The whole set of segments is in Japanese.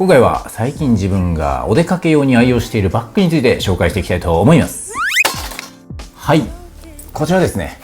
回は最近自分がお出かけ用に愛用しているバッグについて紹介していきたいと思います。はい、こちらですね。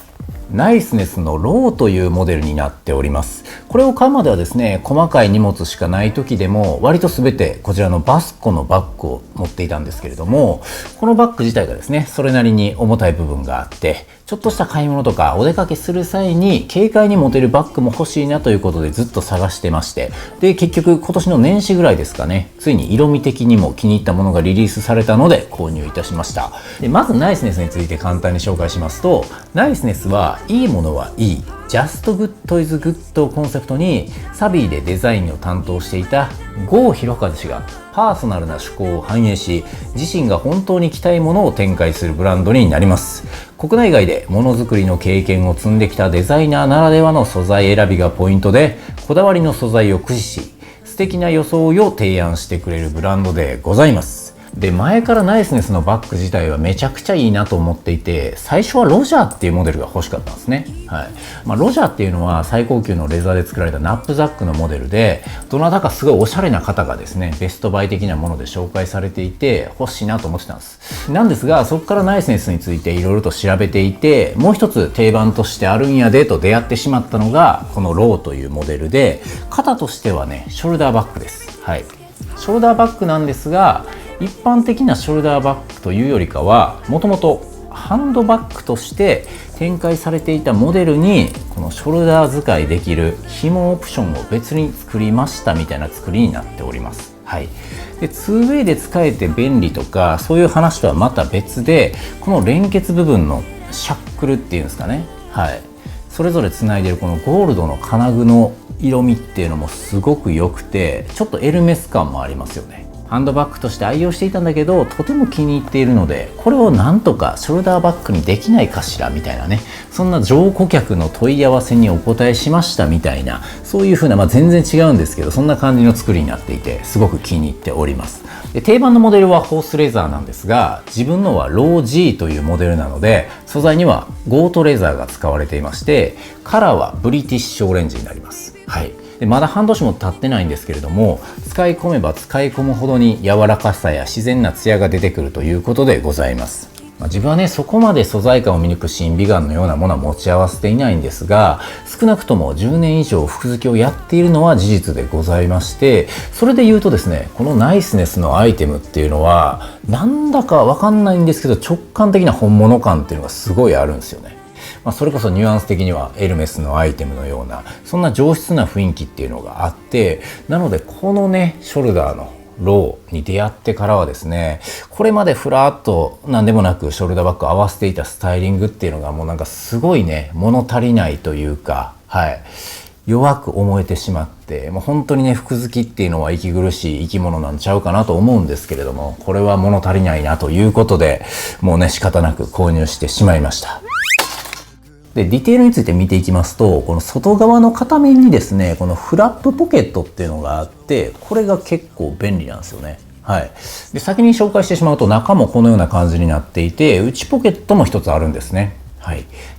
ナイスネスのローというモデルになっております。これを買うまではですね、細かい荷物しかない時でも割と全てこちらのバスコのバッグを持っていたんですけれども、このバッグ自体がですね、それなりに重たい部分があって、ちょっとした買い物とかお出かけする際に軽快に持てるバッグも欲しいなということでずっと探してまして、で結局今年の年始ぐらいですかね、ついに色味的にも気に入ったものがリリースされたので購入いたしました。でまずナイスネスについて簡単に紹介しますと、ナイスネスはいいものはいい、ジャストグッドイズグッドをコンセプトにサビーでデザインを担当していた郷ひろかず氏がパーソナルな趣向を反映し、自身が本当に着たいものを展開するブランドになります。国内外でものづくりの経験を積んできたデザイナーならではの素材選びがポイントで、こだわりの素材を駆使し素敵な装いを提案してくれるブランドでございます。で前からナイスネスのバッグ自体はめちゃくちゃいいなと思っていて、最初はロジャーっていうモデルが欲しかったんですね。ロジャーっていうのは最高級のレザーで作られたナップザックのモデルで、どなたかすごいおしゃれな方がですね、ベストバイ的なもので紹介されていて欲しいなと思ってたんです。なんですが、そこからナイスネスについていろいろと調べていて、もう一つ定番としてあるんやでと出会ってしまったのがこのローというモデルで、型としてはねショルダーバッグです。ショルダーバッグなんですが、一般的なショルダーバッグというよりかは、もともとハンドバッグとして展開されていたモデルにこのショルダー使いできる紐オプションを別に作りましたみたいな作りになっております。で 2way で使えて便利とかそういう話とはまた別で、この連結部分のシャックルっていうんですかね、それぞれつないでるこのゴールドの金具の色味っていうのもすごく良くて、ちょっとエルメス感もありますよね。ハンドバッグとして愛用していたんだけど、とても気に入っているので、これをなんとかショルダーバッグにできないかしらみたいなね、そんな上顧客の問い合わせにお答えしましたみたいな、そういう風な、全然違うんですけど、そんな感じの作りになっていてすごく気に入っております。で定番のモデルはホースレザーなんですが、自分のはロー G というモデルなので、素材にはゴートレザーが使われていまして、カラーはブリティッシュオレンジになります。でまだ半年も経ってないんですけれども、使い込めば使い込むほどに柔らかさや自然なツヤが出てくるということでございます。自分はね、そこまで素材感を見抜く審美眼のようなものは持ち合わせていないんですが、少なくとも10年以上服好きをやっているのは事実でございまして、それで言うとですね、このナイスネスのアイテムっていうのはなんだかわかんないんですけど、直感的な本物感っていうのがすごいあるんですよね。それこそニュアンス的にはエルメスのアイテムのような、そんな上質な雰囲気っていうのがあって、なのでこのねショルダーのローに出会ってからはですね、これまでふらっと何でもなくショルダーバッグ合わせていたスタイリングっていうのがもうなんかすごいね物足りないというか、弱く思えてしまって、もう本当にね服好きっていうのは息苦しい生き物なんちゃうかなと思うんですけれども、これは物足りないなということで、もうね仕方なく購入してしまいました。でディテールについて見ていきますと、この外側の片面にですね、このフラップポケットっていうのがあって、これが結構便利なんですよね。で先に紹介してしまうと、中もこのような感じになっていて、内ポケットも一つあるんですね。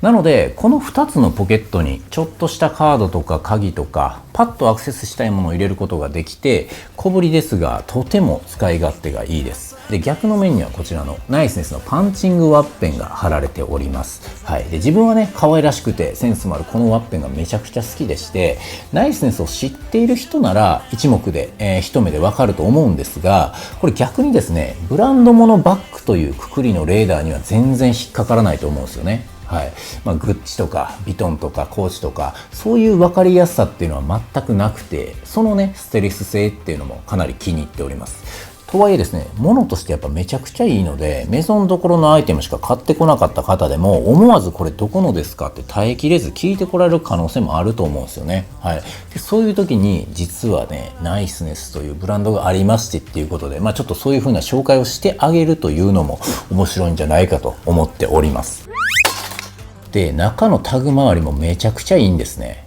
なのでこの2つのポケットにちょっとしたカードとか鍵とかパッとアクセスしたいものを入れることができて、小ぶりですがとても使い勝手がいいです。で逆の面にはこちらのナイスネスのパンチングワッペンが貼られております。で自分はね可愛らしくてセンスもあるこのワッペンがめちゃくちゃ好きでして、ナイスネスを知っている人なら一目で、一目でわかると思うんですが、これ逆にですね、ブランド物バッグというくくりのレーダーには全然引っかからないと思うんですよね。グッチとかヴィトンとかコーチとか、そういう分かりやすさっていうのは全くなくて、そのねステルス性っていうのもかなり気に入っております。とはいえですね、物としてやっぱめちゃくちゃいいので、メゾンどころのアイテムしか買ってこなかった方でも思わずこれどこのですかって耐えきれず聞いてこられる可能性もあると思うんですよね。でそういう時に実はねナイスネスというブランドがありましてっていうことで、ちょっとそういう風な紹介をしてあげるというのも面白いんじゃないかと思っております。で中のタグ周りもめちゃくちゃいいんですね。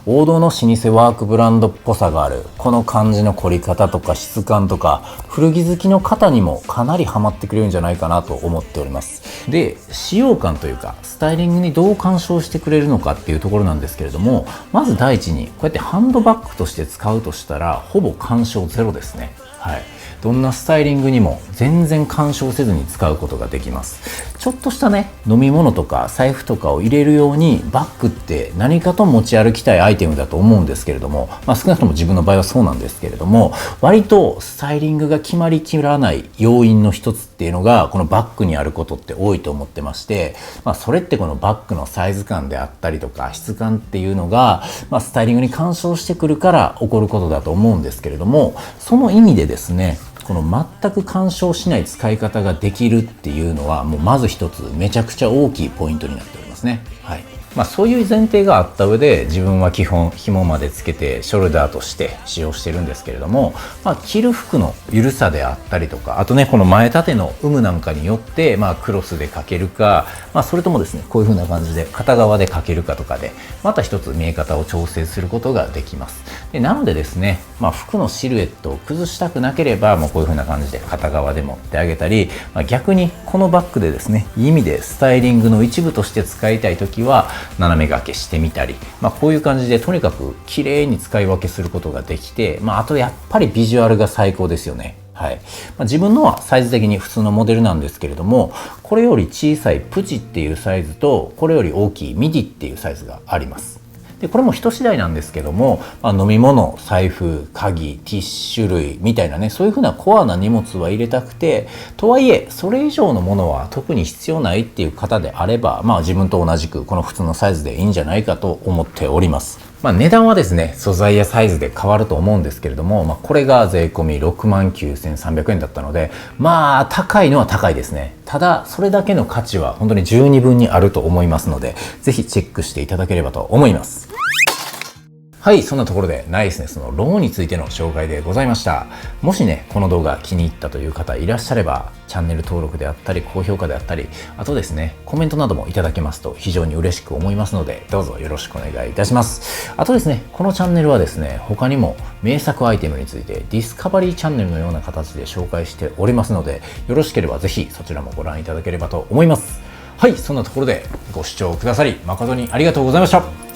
王道の老舗ワークブランドっぽさがあるこの感じの凝り方とか質感とか、古着好きの方にもかなりハマってくれるんじゃないかなと思っております。で、使用感というかスタイリングにどう干渉してくれるのかっていうところなんですけれども、まず第一にこうやってハンドバッグとして使うとしたらほぼ干渉ゼロですね。はい、どんなスタイリングにも全然干渉せずに使うことができます。ちょっとしたね、飲み物とか財布とかを入れるようにバッグって何かと持ち歩きたいアイテムだと思うんですけれども、少なくとも自分の場合はそうなんですけれども、割とスタイリングが決まりきらない要因の一つっていうのがこのバッグにあることって多いと思ってまして、それってこのバッグのサイズ感であったりとか質感っていうのが、スタイリングに干渉してくるから起こることだと思うんですけれども、その意味でですね、この全く干渉しない使い方ができるっていうのはもうまず一つめちゃくちゃ大きいポイントになっておりますね。はい。そういう前提があった上で自分は基本紐までつけてショルダーとして使用してるんですけれども、着る服の緩さであったりとか、あとねこの前立ての有無なんかによってクロスでかけるか、それともですねこういう風な感じで片側でかけるかとかでまた一つ見え方を調整することができます。でなのでですね、服のシルエットを崩したくなければもうこういう風な感じで片側で持ってあげたり、逆にこのバッグでですねいい意味でスタイリングの一部として使いたい時は斜め掛けしてみたり、こういう感じでとにかく綺麗に使い分けすることができて、あとやっぱりビジュアルが最高ですよね。はい。自分のはサイズ的に普通のモデルなんですけれども、これより小さいプチっていうサイズとこれより大きいミディっていうサイズがあります。でこれも人次第なんですけども、飲み物、財布、鍵、ティッシュ類みたいなね、そういうふうなコアな荷物は入れたくて、とはいえそれ以上のものは特に必要ないっていう方であれば、自分と同じくこの普通のサイズでいいんじゃないかと思っております。値段はですね素材やサイズで変わると思うんですけれども、これが税込み69,300円だったので、高いのは高いですね。ただそれだけの価値は本当に十二分にあると思いますので、ぜひチェックしていただければと思います。はい、そんなところでナイスネスのローについての紹介でございました。もしねこの動画気に入ったという方いらっしゃれば、チャンネル登録であったり高評価であったり、あとですねコメントなどもいただけますと非常に嬉しく思いますので、どうぞよろしくお願いいたします。あとですね、このチャンネルはですね他にも名作アイテムについてディスカバリーチャンネルのような形で紹介しておりますので、よろしければぜひそちらもご覧いただければと思います。はい、そんなところでご視聴くださり誠にありがとうございました。